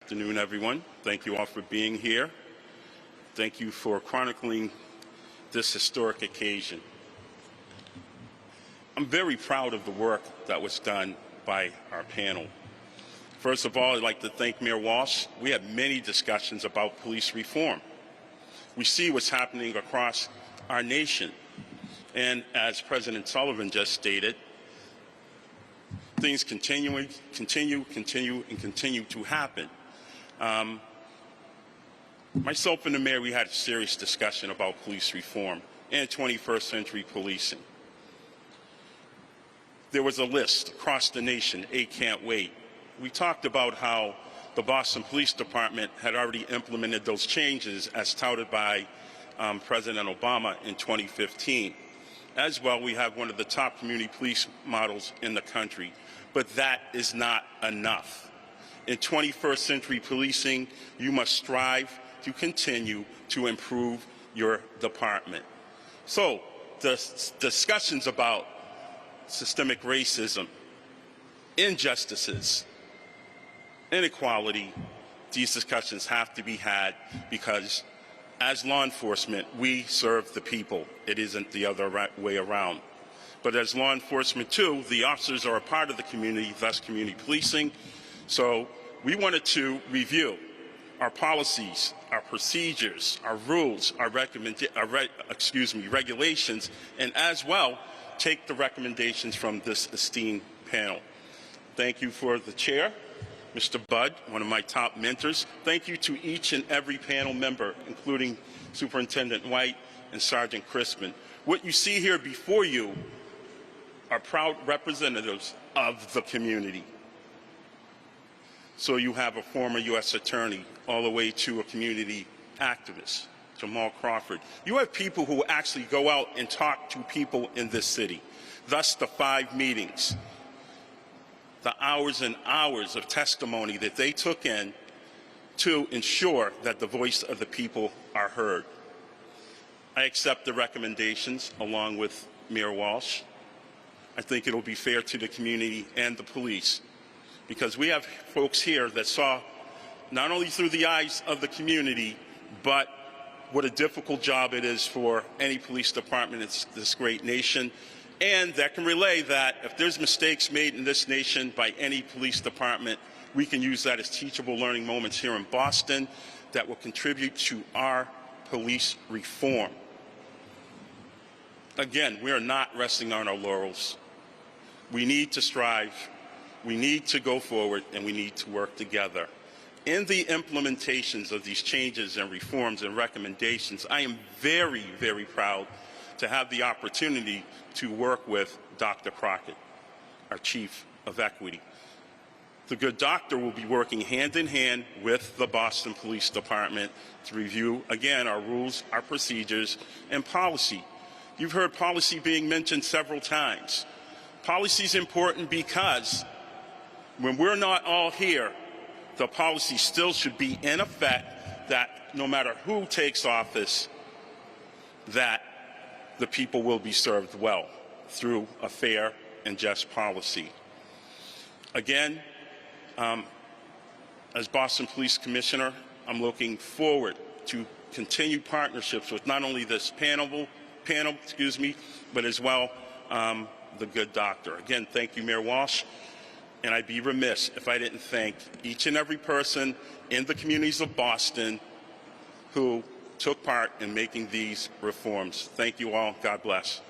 afternoon, everyone. Thank you all for being here. Thank you for chronicling this historic occasion. I'm very proud of the work that was done by our panel. First of all, I'd like to thank Mayor Walsh. We had many discussions about police reform. We see what's happening across our nation. And as President Sullivan just stated, things continue to happen. Myself and the mayor, we had a serious discussion about police reform and 21st century policing. There was a list across the nation, can't wait. We talked about how the Boston Police Department had already implemented those changes as touted by President Obama in 2015. As well, we have one of the top community police models in the country. But that is not enough. In 21st century policing, you must strive to continue to improve your department. So the discussions about systemic racism, injustices, inequality, these discussions have to be had because as law enforcement, we serve the people. It isn't the other way around. But as law enforcement too, the officers are a part of the community, thus community policing. So we wanted to review our policies, our procedures, our rules, our regulations, and as well take the recommendations from this esteemed panel. Thank you for the chair, Mr. Budd, one of my top mentors. Thank you to each and every panel member, including Superintendent White and Sergeant Crispin. What you see here before you are proud representatives of the community. So you have a former U.S. attorney all the way to a community activist, Jamal Crawford. You have people who actually go out and talk to people in this city. Thus the 5 meetings, the hours and hours of testimony that they took in to ensure that the voice of the people are heard. I accept the recommendations along with Mayor Walsh. I think it'll be fair to the community and the police because we have folks here that saw not only through the eyes of the community, but what a difficult job it is for any police department in this great nation, and that can relay that if there's mistakes made in this nation by any police department, we can use that as teachable learning moments here in Boston that will contribute to our police reform. Again, we are not resting on our laurels. We need to strive, we need to go forward, and we need to work together. In the implementations of these changes and reforms and recommendations, I am very, very proud to have the opportunity to work with Dr. Crockett, our Chief of Equity. The good doctor will be working hand in hand with the Boston Police Department to review, again, our rules, our procedures, and policy. You've heard policy being mentioned several times. Policy is important because when we're not all here, the policy still should be in effect that no matter who takes office, that the people will be served well through a fair and just policy. Again, as Boston Police Commissioner, I'm looking forward to continued partnerships with not only this panel, but as well the good doctor. Again, thank you, Mayor Walsh. And I'd be remiss if I didn't thank each and every person in the communities of Boston who took part in making these reforms. Thank you all. God bless.